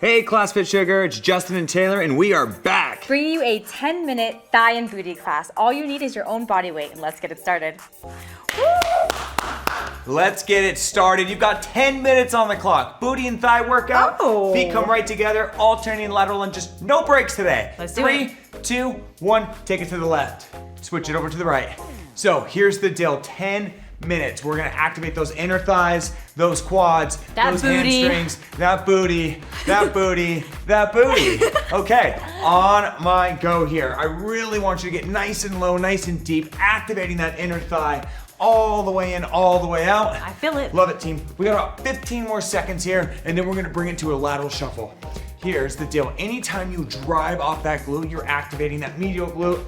Hey, Class FitSugar, it's Justin and Taylor, and we are back. Bringing you a 10-minute thigh and booty class. All you need is your own body weight, and let's get it started. Let's get it started. You've got 10 minutes on the clock. Booty and thigh workout. Oh. Feet come right together, alternating lateral lunges. No breaks today. Let's do it. 3, 2, 1, take it to the left. Switch it over to the right. So here's the deal, 10 minutes. We're gonna activate those inner thighs, those quads, those hamstrings, that booty, that booty, that booty. Okay, on my go here. I really want you to get nice and low, nice and deep, activating that inner thigh all the way in, all the way out. I feel it. Love it, team. We got about 15 more seconds here, and then we're gonna bring it to a lateral shuffle. Here's the deal. Anytime you drive off that glute, you're activating that medial glute,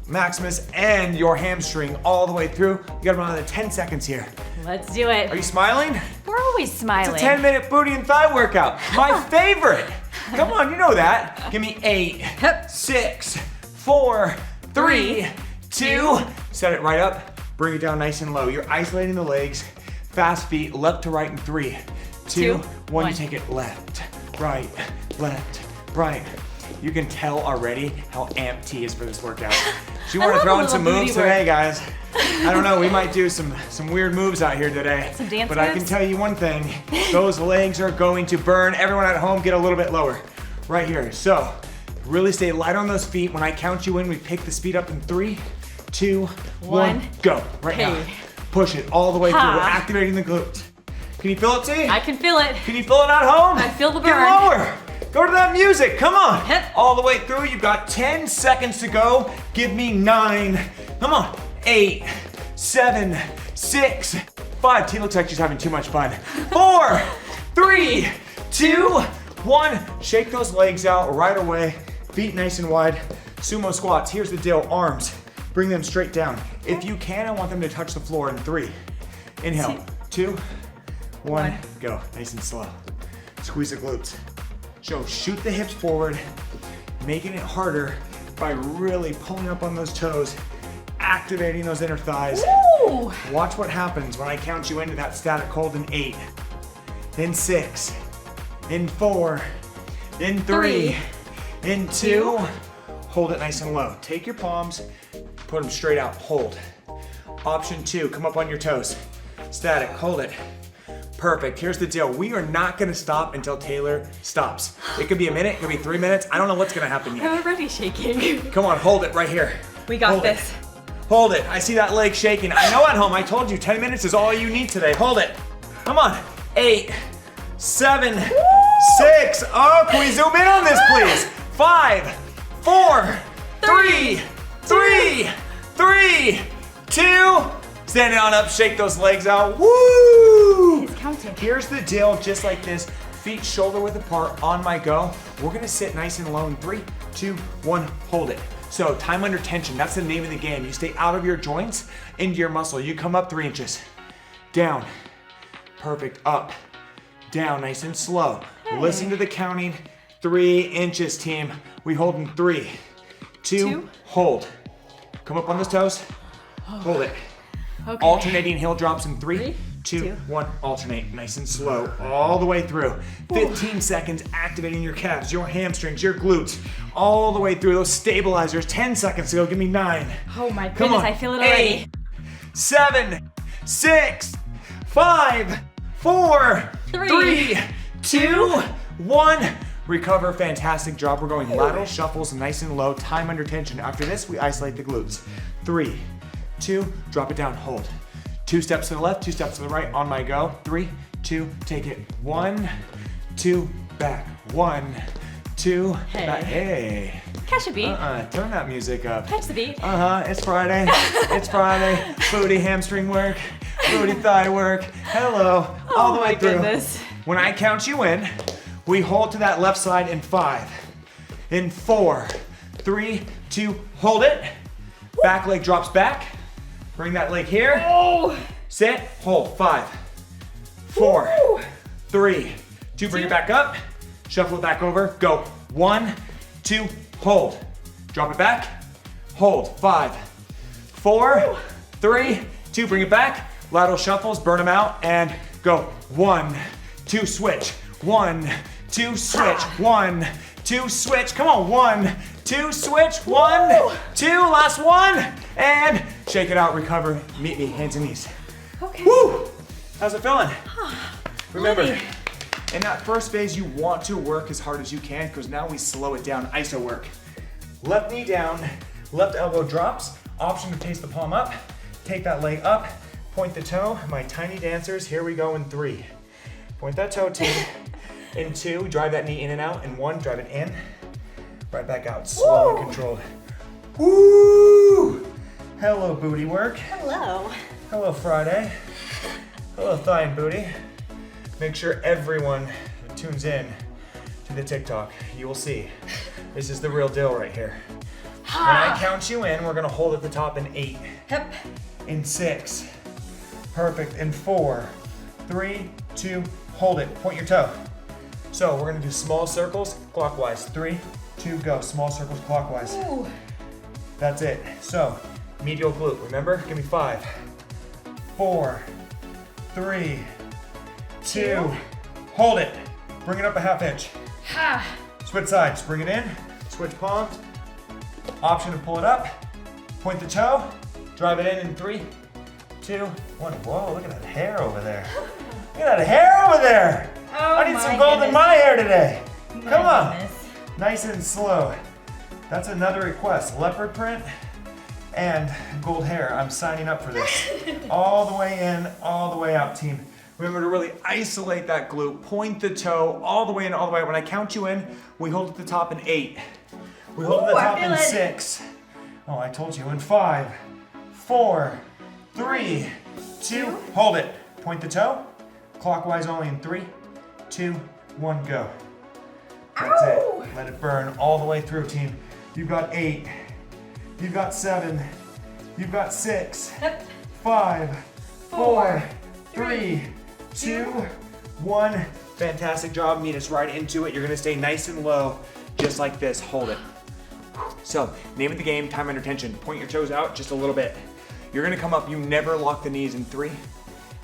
maximus, and your hamstring all the way through. You got about another 10 seconds here. Let's do it. Are you smiling? We're always smiling. It's a 10-minute booty and thigh workout. My favorite. Come on, you know that. Give me 8, 6, 4, 3, 2. Set it right up. Bring it down nice and low. You're isolating the legs. Fast feet, left to right in 3, 2, 1. You take it left, right, right. You can tell already how amped T is for this workout. She wanted to throw in some moves today, guys. I don't know, we might do some weird moves out here today. Some dance But moves? I can tell you one thing, those legs are going to burn. Everyone at home, get a little bit lower. Right here. So, really stay light on those feet. When I count you in, we pick the speed up in 3, 2, 1, go. Right now. Push it all the way through. We're activating the glutes. Can you feel it, T? I can feel it. Can you feel it at home? I feel the burn. Get lower. Go to that music, come on. Hip. All the way through, you've got 10 seconds to go. Give me 9, come on, 8, 7, 6, 5. T looks like she's having too much fun. 4, 3, 2, 1. Shake those legs out right away. Feet nice and wide. Sumo squats, here's the deal, arms. Bring them straight down. If you can, I want them to touch the floor in 3. Inhale, 2, 1, go. Nice and slow. Squeeze the glutes. So shoot the hips forward, making it harder by really pulling up on those toes, activating those inner thighs. Ooh. Watch what happens when I count you into that static hold in 8, in 6, in 4, in 3, in 2. Hold it nice and low. Take your palms, put them straight out, hold. Option 2, come up on your toes. Static, hold it. Perfect, here's the deal. We are not gonna stop until Taylor stops. It could be a minute, it could be 3 minutes. I don't know what's gonna happen yet. I'm already shaking. Come on, hold it right here. We got Hold this. It. Hold it, I see that leg shaking. I know at home, I told you 10 minutes is all you need today. Hold it, come on. 8, 7, 6. Oh, can we zoom in on this, please? 5, 4, 3, 2. Stand on up, shake those legs out. Woo! It's counting. Here's the deal, just like this. Feet shoulder width apart on my go. We're gonna sit nice and low in 3, 2, 1, hold it. So time under tension, that's the name of the game. You stay out of your joints, into your muscle. You come up 3 inches. Down, perfect, up, down, nice and slow. Listen to the counting, 3 inches, team. We hold in 3, 2, hold. Come up on those toes, hold it. Okay. Alternating heel drops in 3, 2, 1, alternate, nice and slow, all the way through. 15 seconds activating your calves, your hamstrings, your glutes, all the way through those stabilizers. 10 seconds to go, give me 9. Oh my goodness, I feel it already. 8, 7, 6, 5, 4, 3, 2, 1. Recover, fantastic job. We're going lateral shuffles, nice and low, time under tension. After this, we isolate the glutes. 3, 2, drop it down, hold. 2 steps to the left, 2 steps to the right, on my go. 3, 2, take it. 1, 2, back. 1, 2, back. Hey. Catch a beat. Turn that music up. Catch the beat. It's Friday. It's Friday. Booty hamstring work, booty thigh work. Hello, all the way through. Goodness. When I count you in, we hold to that left side in 5, in 4, 3, 2, hold it. Back leg drops back. Bring that leg here. Oh. Sit, hold. 5, 4, 3, 2, bring it back up. Shuffle it back over. Go. 1, 2, hold. Drop it back. Hold. 5, 4, 3, 2, bring it back. Lateral shuffles, burn them out, and go. 1, 2, switch. 1, 2, switch. 1, 2, switch. Come on, 1, 2, switch. 1, 2, last one. And shake it out, recover. Meet me, hands and knees. Okay. Woo! How's it feeling? Remember, Bloody. in that first phase, you want to work as hard as you can because now we slow it down, iso work. Left knee down, left elbow drops. Option to taste the palm up. Take that leg up, point the toe. My tiny dancers, here we go in 3. Point that toe, team. In 2, drive that knee in and out. In 1, drive it in, right back out, slow and controlled. Woo! Hello, booty work. Hello. Hello, Friday. Hello, thigh and booty. Make sure everyone tunes in to the TikTok. You will see. This is the real deal right here. When I count you in, we're gonna hold at the top in 8. Yep. In 6. Perfect. In 4. 3, 2, hold it. Point your toe. So we're gonna do small circles clockwise. 3, 2, go. Small circles clockwise. Ooh. That's it. So, medial glute, remember? Give me 5, 4, 3, 2, hold it. Bring it up a half inch. Ha. Switch sides, bring it in, switch palms. Option to pull it up, point the toe, drive it in 3, 2, 1. Whoa, look at that hair over there. Look at that hair over there. Oh, I need some gold in my hair today. My Come on. goodness. Nice and slow. That's another request. Leopard print and gold hair. I'm signing up for this. All the way in, all the way out, team. Remember to really isolate that glute. Point the toe all the way in, all the way out. When I count you in, we hold at the top in 8. We hold at the Ooh, I top feel in it. 6. Oh, I told you. In 5, 4, 3, 2, hold it. Point the toe. Clockwise only in 3, 2, 1, go. That's Ow. it. Let it burn all the way through, team. You've got 8. You've got 7. You've got 6. Yep. 5, 4, 3, 2, 1. Fantastic job. Meet us right into it. You're gonna stay nice and low, just like this. Hold it. So, name of the game, time under tension. Point your toes out just a little bit. You're gonna come up. You never lock the knees in 3,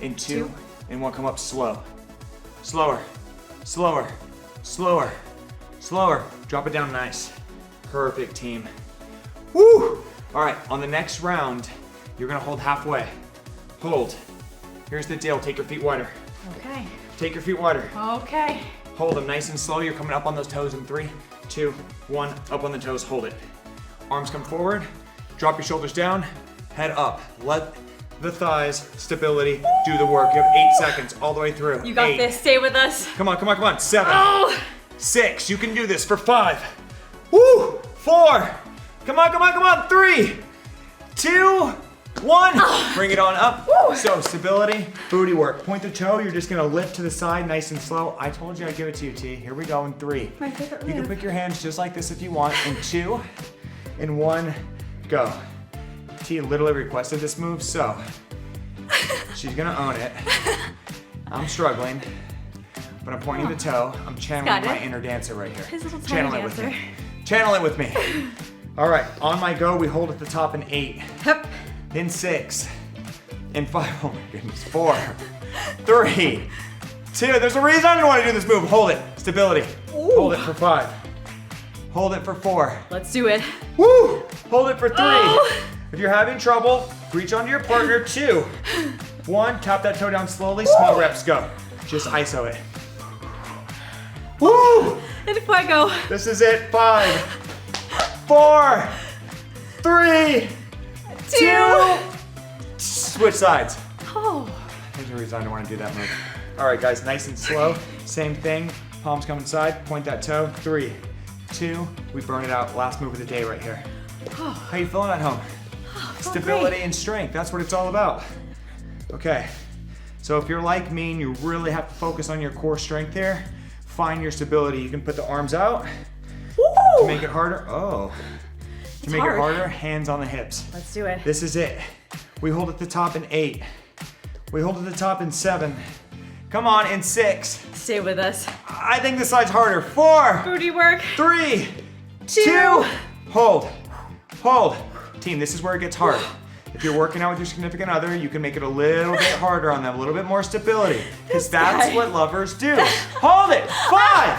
in 2, and 1. Come up slow. Slower, slower, slower, slower. Drop it down nice. Perfect, team. Woo! All right, on the next round, you're gonna hold halfway. Hold. Here's the deal, take your feet wider. Okay. Take your feet wider. Okay. Hold them nice and slow. You're coming up on those toes in 3, 2, 1. Up on the toes, hold it. Arms come forward. Drop your shoulders down. Head up. Let the thighs, stability, do the work. You have 8 seconds all the way through. You got 8. this. Stay with us. Come on, come on, come on. 7, Oh. 6. You can do this for 5. Woo! 4. Come on, come on, come on. 3, 2, 1. Bring it on up. Woo. So stability, booty work. Point the toe. You're just gonna lift to the side, nice and slow. I told you I'd give it to you, T. Here we go in 3. My favorite You can move. pick your hands just like this if you want. In 2, in 1, go. T literally requested this move, so she's gonna own it. I'm struggling, but I'm pointing the toe. I'm channeling Got it. my inner dancer right here. His little tiny Channel it with dancer. me. Channel it with me. All right, on my go, we hold at the top in 8. Yep. In 6. In 5. Oh my goodness. 4, 3, 2. There's a reason I didn't want to do this move. Hold it. Stability. Ooh. Hold it for 5. Hold it for 4. Let's do it. Woo! Hold it for 3. Oh. If you're having trouble, reach onto your partner. 2, 1. Tap that toe down slowly. Small reps. Go. Just ISO it. Woo! And fuego. This is it. 5, 4, 3, 2. Switch sides. Oh. There's a reason I don't want to do that move. All right, guys, nice and slow. Same thing. Palms come inside. Point that toe. 3, 2. We burn it out. Last move of the day right here. How you feeling at home? Stability great. and strength. That's what it's all about. Okay. So if you're like me and you really have to focus on your core strength here, find your stability. You can put the arms out. Woo! To make it harder. Oh. To make hard. it harder, hands on the hips. Let's do it. This is it. We hold at the top in 8. We hold at the top in 7. Come on, in 6. Stay with us. I think this side's harder. 4, Booty work. 3, 2. Hold. Hold. Team, this is where it gets hard. If you're working out with your significant other, you can make it a little bit harder on them, a little bit more stability. Because that's guy. what lovers do. Hold it. 5,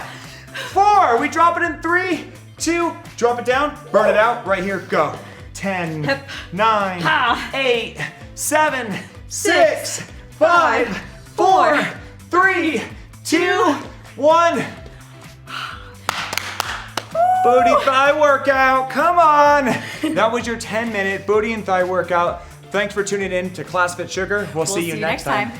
4. We drop it in 3, 2, drop it down, burn it out, right here, go. 10, Hip. 9, Ha. 8, 7, 6, 6, 5, 4, 4, 3, 2, 1. Booty thigh workout, come on. That was your 10-minute booty and thigh workout. Thanks for tuning in to Class FitSugar. We'll see you next time.